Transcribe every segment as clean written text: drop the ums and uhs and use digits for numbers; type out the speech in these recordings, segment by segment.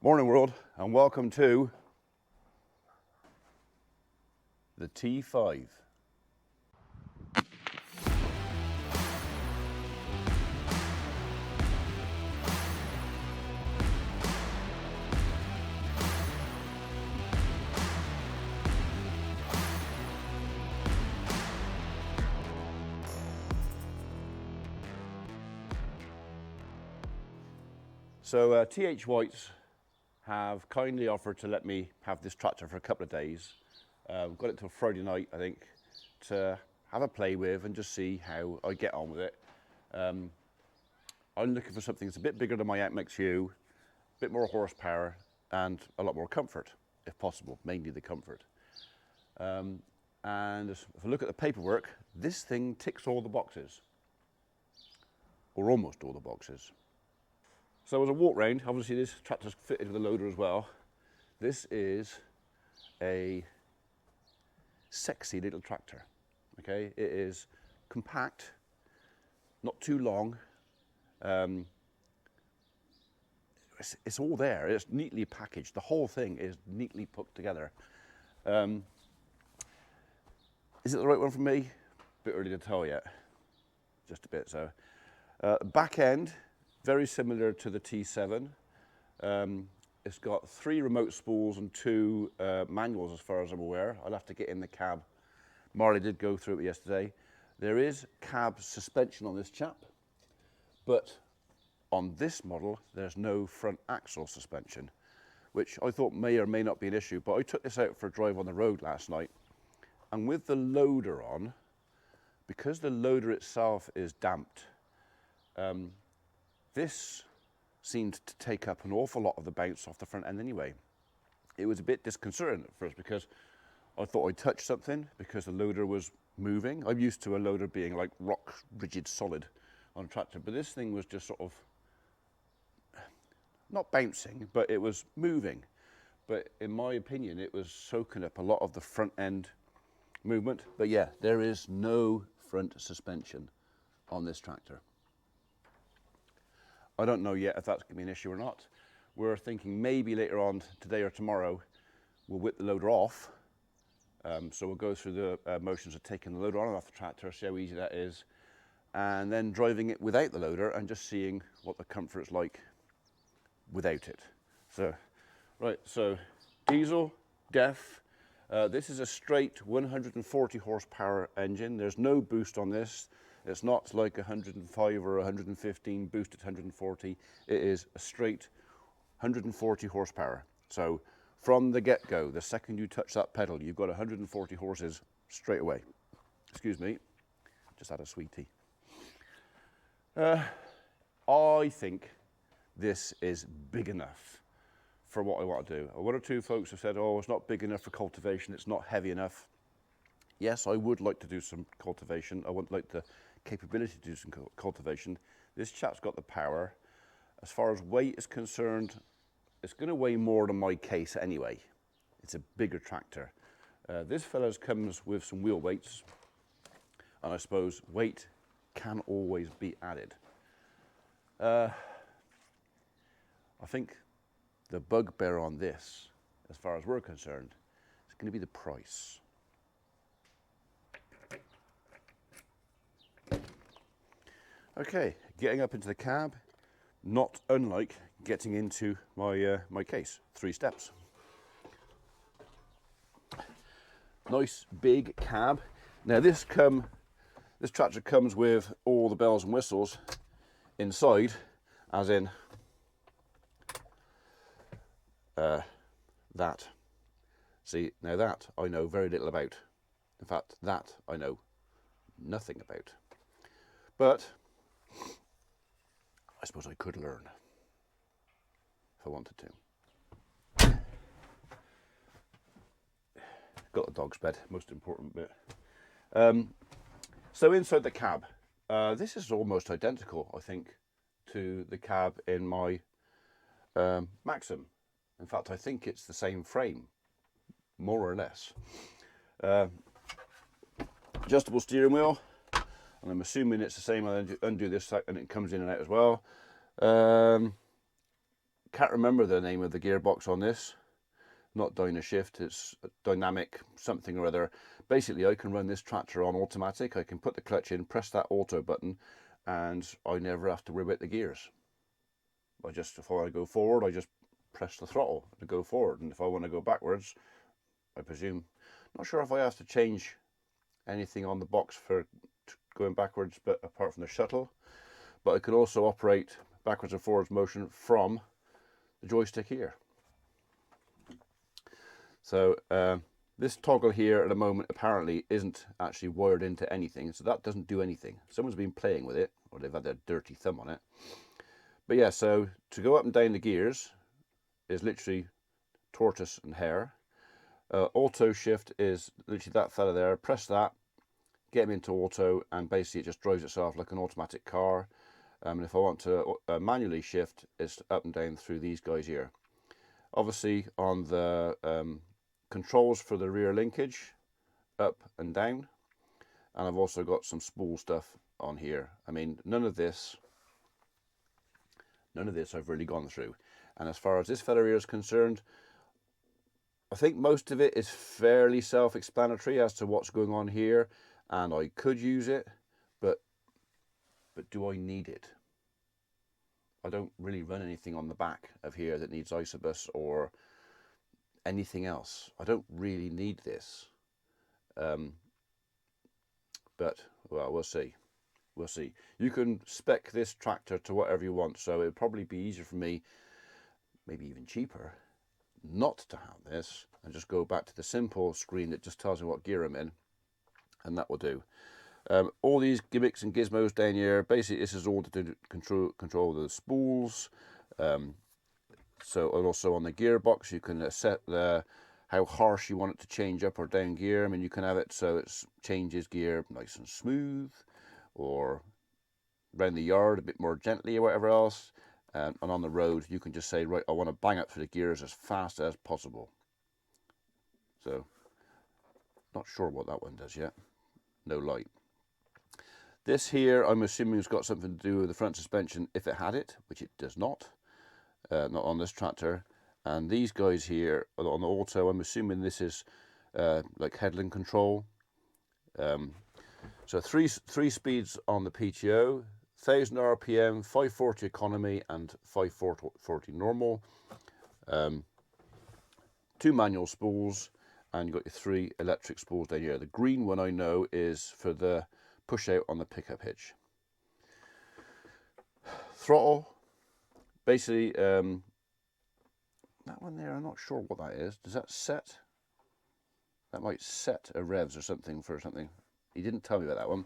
Morning world, and welcome to the T5. So TH Whites have kindly offered to let me have this tractor for a couple of days. Got it till Friday night, I think, to have a play with and just see how I get on with it. I'm looking for something that's a bit bigger than my MXU, a bit more horsepower and a lot more comfort, if possible, mainly the comfort. And if I look at the paperwork, this thing ticks all the boxes, or almost all the boxes. So as I walk round, obviously this tractor's fitted with a loader as well. This is a sexy little tractor, okay? It is compact, not too long. It's all there, it's neatly packaged. The whole thing is neatly put together. Is it the right one for me? A bit early to tell yet, just a bit so. Back end, very similar to the T7. It's got 3 remote spools and 2 manuals as far as I'm aware. I'll have to get in the cab. Marley did go through it yesterday. There is cab suspension on this chap, but on this model there's no front axle suspension, which I thought may or may not be an issue, but I took this out for a drive on the road last night, and with the loader on, because the loader itself is damped, this seemed to take up an awful lot of the bounce off the front end anyway. It was a bit disconcerting at first because I thought I'd touched something because the loader was moving. I'm used to a loader being like rock rigid solid on a tractor, but this thing was just sort of not bouncing, but it was moving. But in my opinion, it was soaking up a lot of the front end movement. But yeah, there is no front suspension on this tractor. I don't know yet if that's going to be an issue or not. We're thinking maybe later on today or tomorrow we'll whip the loader off. So we'll go through the motions of taking the loader on and off the tractor, see how easy that is, and then driving it without the loader and just seeing what the comfort's like without it. So, right, so diesel, DEF. This is a straight 140 horsepower engine. There's no boost on this. It's not like 105 or 115 boosted 140. It is a straight 140 horsepower. So from the get-go, the second you touch that pedal, you've got 140 horses straight away. Excuse me, just had a sweetie. I think this is big enough for what I want to do. One or two folks have said, oh, it's not big enough for cultivation, it's not heavy enough. Yes, I would like to do some cultivation. I would like the capability to do some cultivation. This chap's got the power. As far as weight is concerned, it's going to weigh more than my Case anyway. It's a bigger tractor. This fella's comes with some wheel weights, and I suppose weight can always be added. I think the bugbear on this, as far as we're concerned, is going to be the price. Okay, getting up into the cab, not unlike getting into my my Case. 3 steps. Nice big cab. Now this tractor comes with all the bells and whistles inside, as in that. See, now that I know very little about. In fact, that I know nothing about. But I suppose I could learn if I wanted to. Got the dog's bed, most important bit. So inside the cab, this is almost identical, I think, to the cab in my Maxxum. In fact, I think it's the same frame, more or less. Adjustable steering wheel. And I'm assuming it's the same. I undo this and it comes in and out as well. can't remember the name of the gearbox on this. Not Dynashift, it's dynamic something or other. Basically, I can run this tractor on automatic. I can put the clutch in, press that auto button, and I never have to worry about the gears. If I want to go forward, I just press the throttle to go forward, and if I want to go backwards, I presume. Not sure if I have to change anything on the box for going backwards, but apart from the shuttle. But I could also operate backwards and forwards motion from the joystick here. So this toggle here at the moment apparently isn't actually wired into anything, so that doesn't do anything. Someone's been playing with it, or they've had their dirty thumb on it. But yeah, so to go up and down the gears is literally tortoise and hare. Auto shift is literally that fella there. Press that, get him into auto, and basically it just drives itself like an automatic car. And if I want to manually shift, it's up and down through these guys here. Obviously on the controls for the rear linkage, up and down, and I've also got some spool stuff on here. I mean, none of this I've really gone through. And as far as this fella here is concerned, I think most of it is fairly self-explanatory as to what's going on here, and I could use it, but do I need it? I don't really run anything on the back of here that needs isobus or anything else. I don't really need this. But, well, we'll see. We'll see. You can spec this tractor to whatever you want, so it'd probably be easier for me, maybe even cheaper, not to have this and just go back to the simple screen that just tells me what gear I'm in, and that will do. All these gimmicks and gizmos down here, basically this is all to control the spools. So, and also on the gearbox you can set how harsh you want it to change up or down gear. I mean, you can have it so it changes gear nice and smooth, or around the yard a bit more gently or whatever else. And on the road you can just say, right, I want to bang up through the gears as fast as possible. So, not sure what that one does yet. No light. This here, I'm assuming has got something to do with the front suspension, if it had it, which it does not. Not on this tractor. And these guys here on the auto, I'm assuming this is like headland control. So three speeds on the PTO, 1000 RPM, 540 economy, and 540 normal. 2 manual spools, and you've got your 3 electric spools down here. The green one I know is for the push out on the pickup hitch. Throttle, basically, that one there, I'm not sure what that is. Does that set? That might set a revs or something for something. He didn't tell me about that one.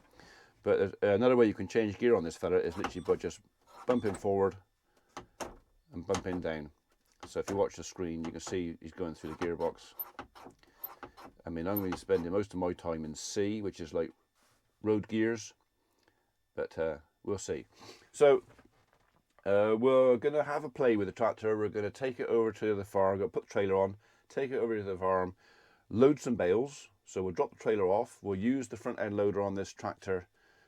But another way you can change gear on this fella is literally by just bumping forward and bumping down. So if you watch the screen, you can see he's going through the gearbox. I mean, I'm going to be spending most of my time in C, which is like road gears, but we'll see. So we're going to have a play with the tractor. We're going to take it over to the farm, go put the trailer on, take it over to the farm, load some bales. So we'll drop the trailer off. We'll use the front end loader on this tractor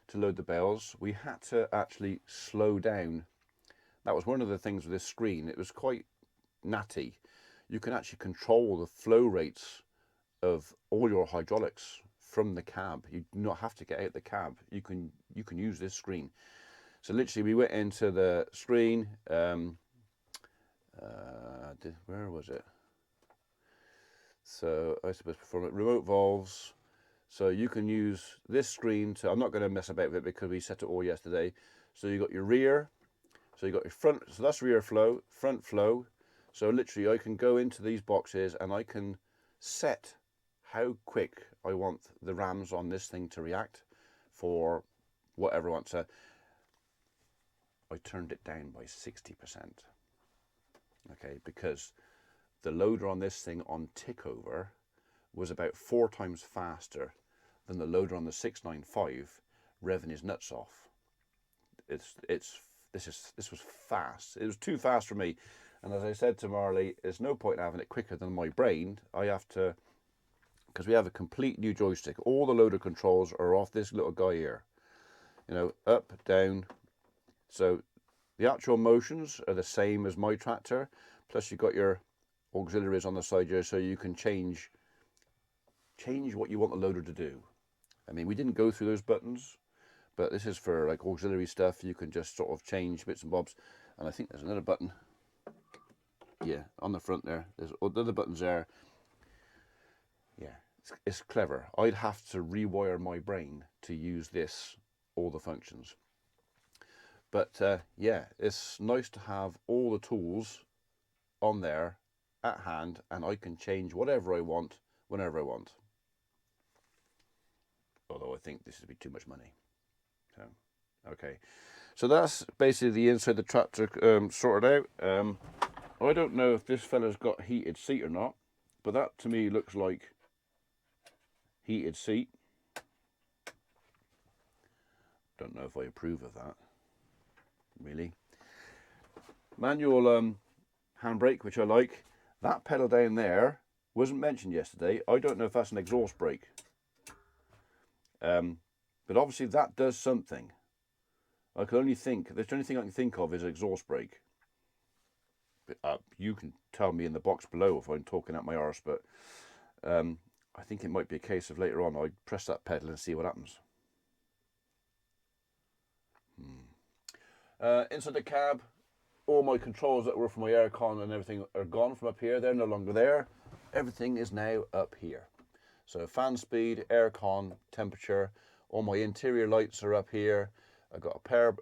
to load the bales. We had to actually slow down. That was one of the things with this screen. It was quite natty. You can actually control the flow rates of all your hydraulics from the cab. You do not have to get out the cab. You can use this screen. So literally we went into the screen. Where was it? So I suppose perform it. Remote valves. So you can use this screen to, I'm not going to mess about with it because we set it all yesterday. So you got your rear, so you got your front, so that's rear flow, front flow. So literally I can go into these boxes and I can set how quick I want the rams on this thing to react for whatever I want. So I turned it down by 60%. Okay, because the loader on this thing on tickover was about 4 times faster than the loader on the 695 revving his nuts off. This was fast. It was too fast for me. And as I said to Marley, there's no point in having it quicker than my brain. I have to, because we have a complete new joystick. All the loader controls are off this little guy here. You know, up, down. So The actual motions are the same as my tractor, plus you've got your auxiliaries on the side here, so you can change what you want the loader to do. I mean, we didn't go through those buttons, but this is for like auxiliary stuff. You can just sort of change bits and bobs. And I think there's another button, yeah, on the front there. There's other buttons there. Yeah, it's clever. I'd have to rewire my brain to use all the functions. But yeah, it's nice to have all the tools on there at hand, and I can change whatever I want whenever I want. Although I think this would be too much money. So, okay. So that's basically the inside of the tractor sorted out. I don't know if this fella's got heated seat or not, but that to me looks like heated seat. Don't know if I approve of that, really. Manual handbrake, which I like. That pedal down there wasn't mentioned yesterday. I don't know if that's an exhaust brake. But obviously that does something. I can only think, the only thing I can think of is exhaust brake. But, you can tell me in the box below if I'm talking at my arse, but I think it might be a case of later on I press that pedal and see what happens. Inside the cab, all my controls that were for my aircon and everything are gone from up here. They're no longer there. Everything is now up here. So fan speed, aircon, temperature, all my interior lights are up here. I've got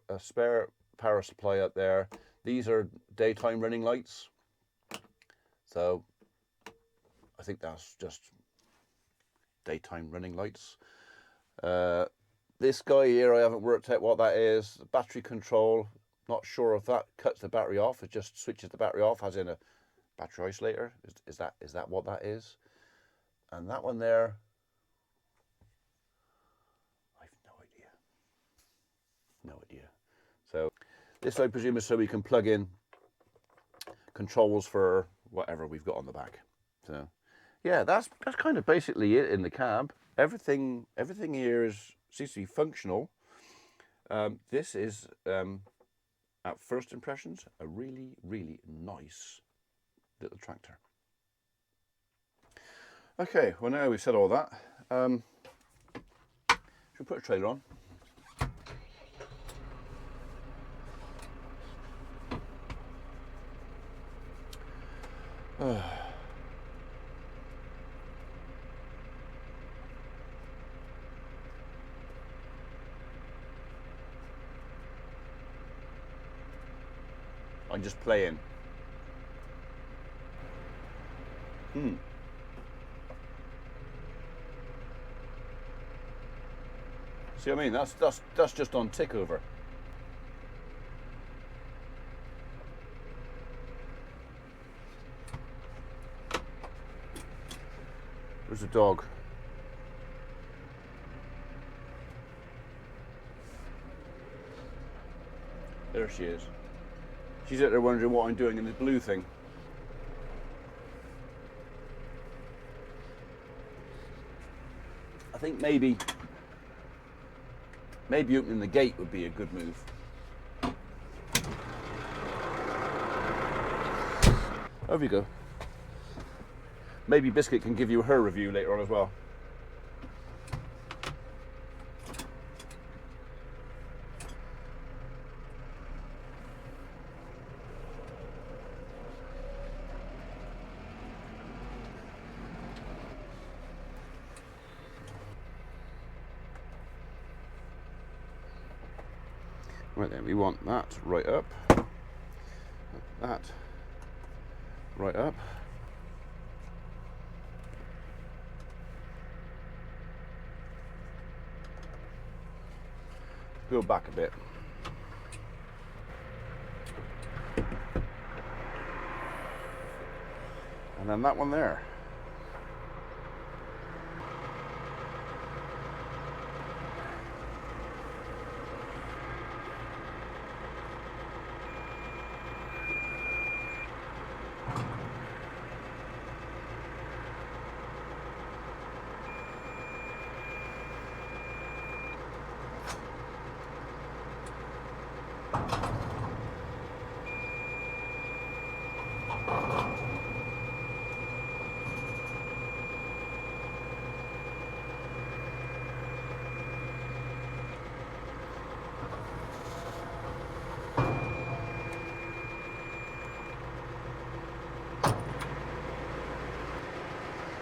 a spare power supply up there. These are daytime running lights. So I think that's just daytime running lights. This guy here, I haven't worked out what that is. Battery control, not sure if that cuts the battery off. It just switches the battery off, as in a battery isolator. Is that what that is? And that one there, I've no idea. No idea. So this, I presume, is so we can plug in controls for whatever we've got on the back. So yeah, that's kind of basically it in the cab. Everything here seems to be functional. This is, at first impressions, a really, really nice little tractor. Okay, well now we've said all that, should we put a trailer on? I'm just playing. See what I mean? That's just on tick over. There's a dog. There she is. She's out there wondering what I'm doing in this blue thing. I think maybe opening the gate would be a good move. Over you go. Maybe Biscuit can give you her review later on as well. Right then, we want that right up, that right up. Go back a bit. And then that one there.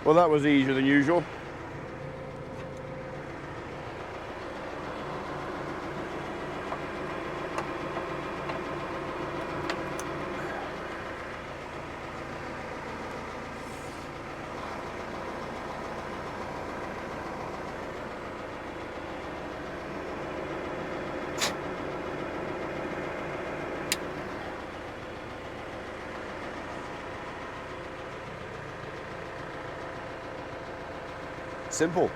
Well, that was easier than usual. Simple.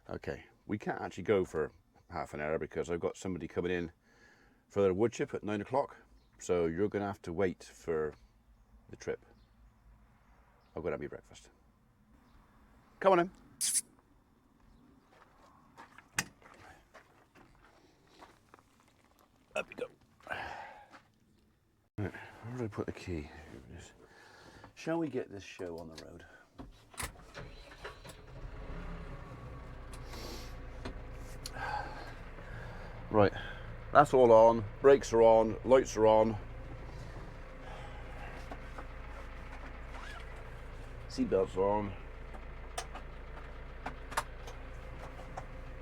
Okay, we can't actually go for half an hour because I've got somebody coming in for their wood chip at 9 o'clock. So you're going to have to wait for the trip. I'll go and have your breakfast. Come on in. Up we go. Right, where do I put the key? Shall we get this show on the road? Right, that's all on. Brakes are on, lights are on. Seatbelts on.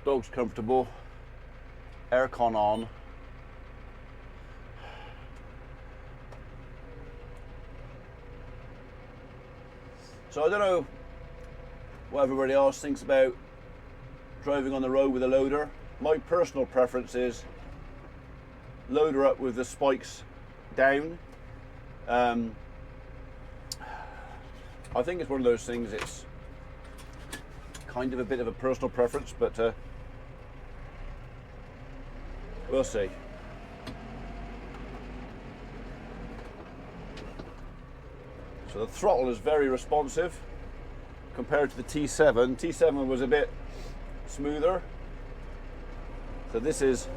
Dog's comfortable. Aircon on. So I don't know what everybody else thinks about driving on the road with a loader. My personal preference is loader up with the spikes down. I think it's one of those things, it's kind of a bit of a personal preference, but we'll see. So the throttle is very responsive compared to the T7. T7 was a bit smoother. So this is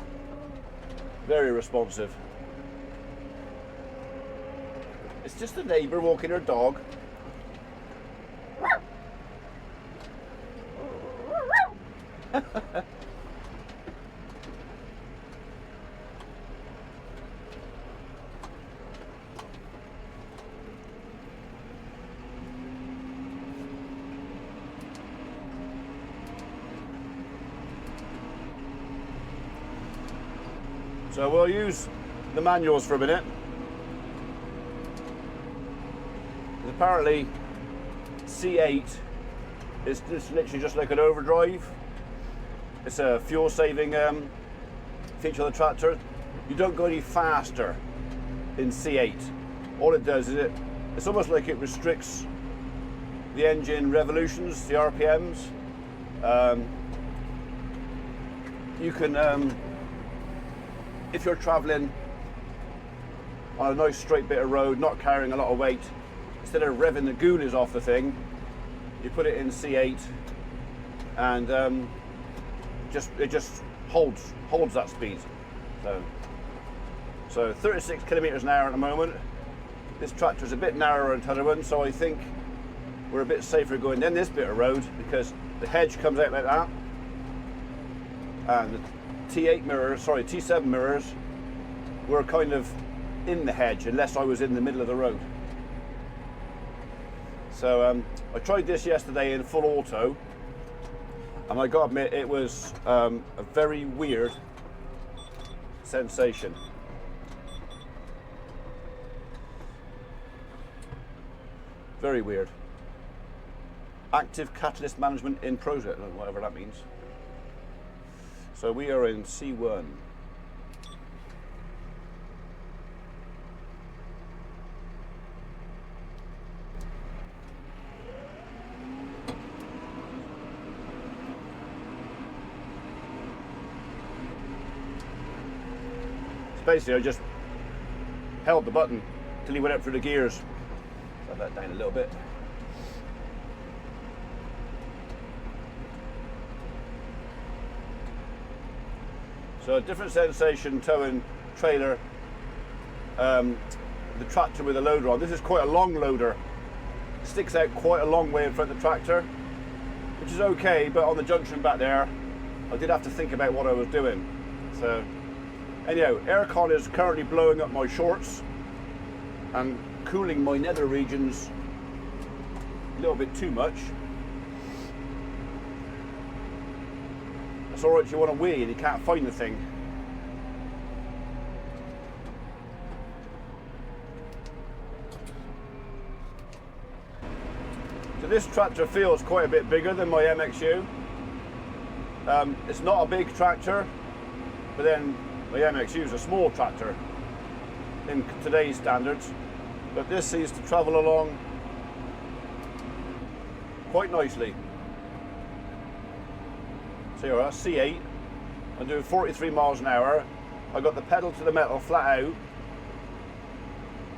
very responsive. It's just a neighbour walking her dog. So we'll use the manuals for a minute. Apparently C8 is just literally just like an overdrive. It's a fuel saving feature of the tractor. You don't go any faster in C8. All it does is it's almost like it restricts the engine revolutions, the RPMs. You can if you're traveling on a nice straight bit of road, not carrying a lot of weight, instead of revving the ghoulies off the thing, you put it in C8 and it just holds that speed. So 36 kilometers an hour at the moment. This tractor's a bit narrower than the other one, so I think we're a bit safer going down this bit of road because the hedge comes out like that, and the T7 mirrors were kind of in the hedge unless I was in the middle of the road. So I tried this yesterday in full auto, and I gotta admit it was a very weird sensation. Very weird. Active catalyst management in process, whatever that means. So we are in C1. So basically I just held the button till he went up through the gears. Slide that down a little bit. So a different sensation towing trailer the tractor with a loader on. This is quite a long loader. It sticks out quite a long way in front of the tractor, which is okay, but on the junction back there, I did have to think about what I was doing. So, anyhow, aircon is currently blowing up my shorts and cooling my nether regions a little bit too much. It's alright if you want to wee and you can't find the thing. So this tractor feels quite a bit bigger than my MXU. It's not a big tractor, but then my MXU is a small tractor in today's standards. But this seems to travel along quite nicely. So here, C8, I'm doing 43 miles an hour. I got the pedal to the metal flat out,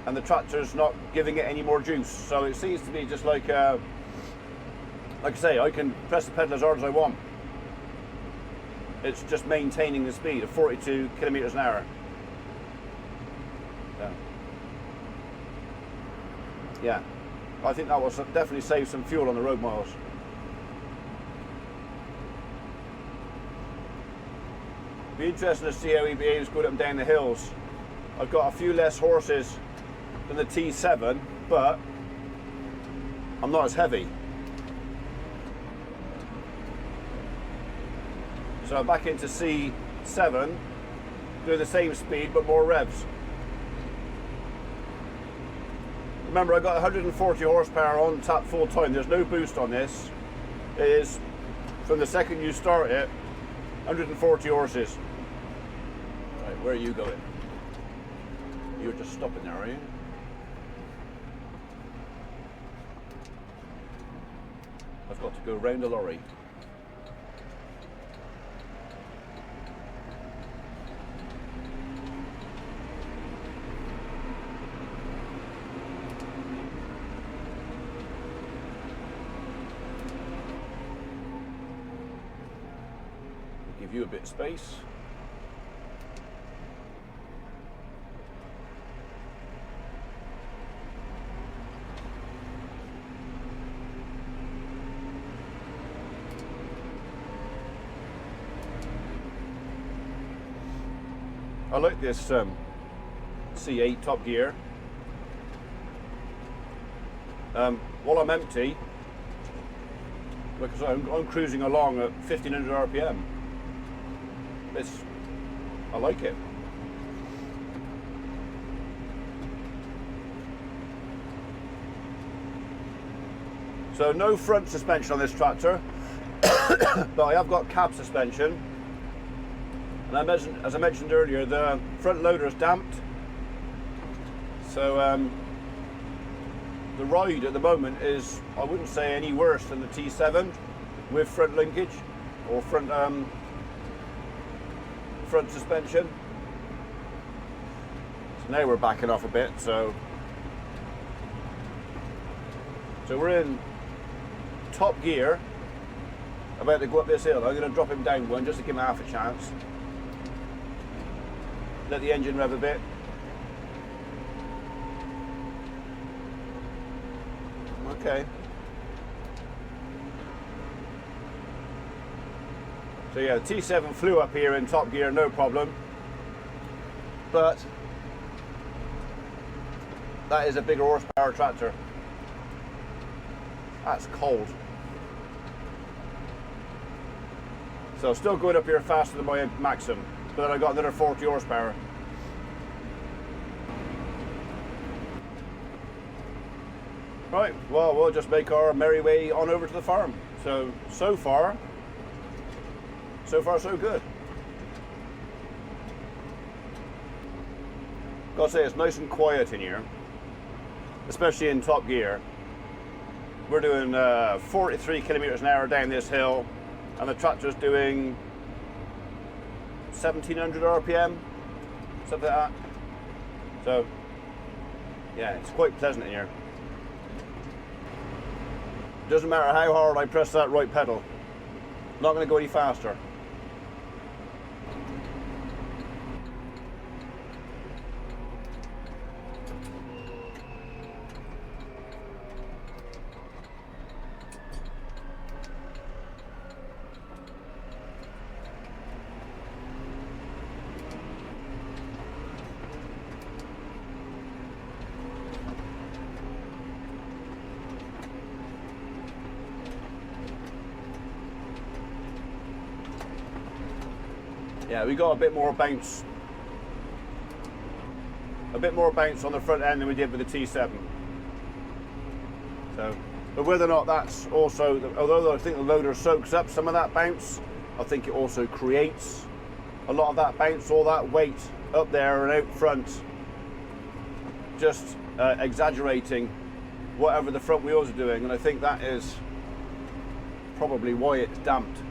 and the tractor's not giving it any more juice. So it seems to be just like I say, I can press the pedal as hard as I want. It's just maintaining the speed of 42 kilometers an hour. Yeah, I think that will definitely save some fuel on the road miles. Be interesting to see how he behaves going up and down the hills. I've got a few less horses than the T7, but I'm not as heavy. So I'm back into C7, doing the same speed but more revs. Remember, I got 140 horsepower on tap full time. There's no boost on this. It is, from the second you start it, 140 horses. Right, where are you going? You're just stopping there, are you? I've got to go round the lorry. Give you a bit of space. I like this C8 Top Gear. While I'm empty, because I'm cruising along at 1500 RPM. I like it. So no front suspension on this tractor, but I have got cab suspension. And as I mentioned earlier, the front loader is damped. So the ride at the moment is, I wouldn't say any worse than the T7 with front linkage or front suspension. So now we're backing off a bit, so we're in top gear, about to go up this hill. I'm going to drop him down one just to give him half a chance. Let the engine rev a bit. Okay. So yeah, the T7 flew up here in top gear, no problem. But that is a bigger horsepower tractor. That's cold. So still going up here faster than my Maxxum, but then I got another 40 horsepower. Right, well, we'll just make our merry way on over to the farm. So far so good. Gotta say, it's nice and quiet in here, especially in top gear. We're doing 43 kilometers an hour down this hill, and the tractor's doing 1700 RPM, something like that. So, yeah, it's quite pleasant in here. Doesn't matter how hard I press that right pedal, not going to go any faster. Yeah, we got a bit more bounce. A bit more bounce on the front end than we did with the T7. So, but whether or not that's also, although I think the loader soaks up some of that bounce, I think it also creates a lot of that bounce, all that weight up there and out front, just exaggerating whatever the front wheels are doing, and I think that is probably why it's damped.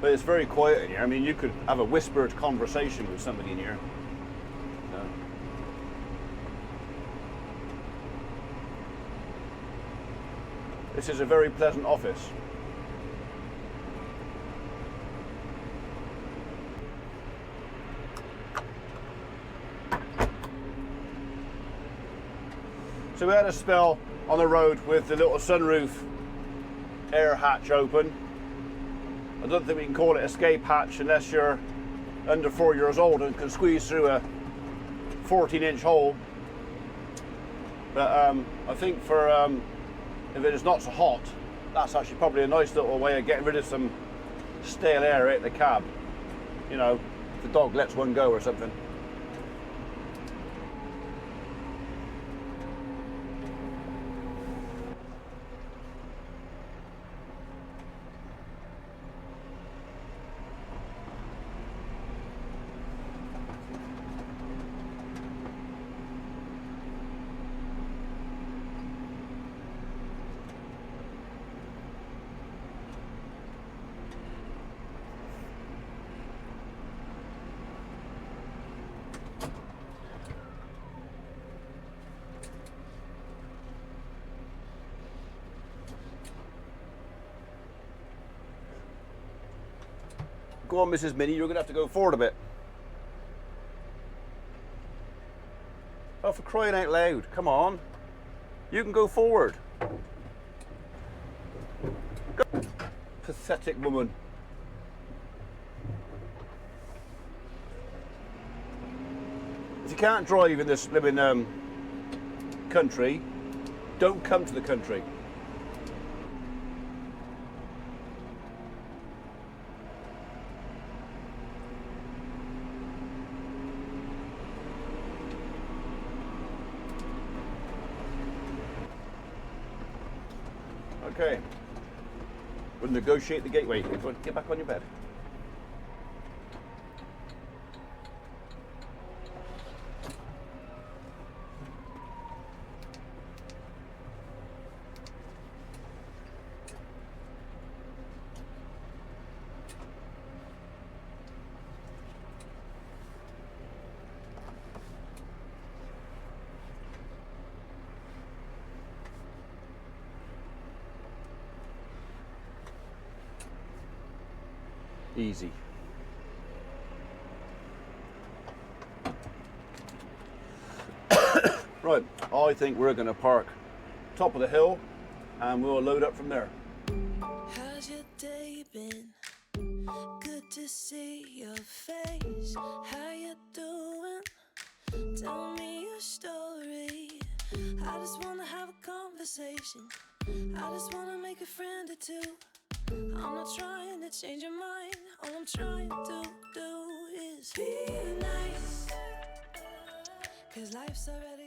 But it's very quiet in here. I mean, you could have a whispered conversation with somebody in here. No. This is a very pleasant office. So we had a spell on the road with the little sunroof air hatch open. I don't think we can call it escape hatch unless you're under 4 years old and can squeeze through a 14-inch hole. But I think for if it is not so hot, that's actually probably a nice little way of getting rid of some stale air out the cab. You know, if the dog lets one go or something. Go on, Mrs. Minnie, you're going to have to go forward a bit. Oh, for crying out loud, come on. You can go forward. Go. Pathetic woman. If you can't drive in this living country, don't come to the country. Okay, we'll negotiate the gateway. Get back on your bed. Easy. Right, I think we're going to park top of the hill and we'll load up from there. How's your day been? Good to see your face. How you doing? Tell me your story. I just want to have a conversation. I just want to make a friend or two. I'm not trying to change your mind. All I'm trying to do is be nice. 'Cause life's already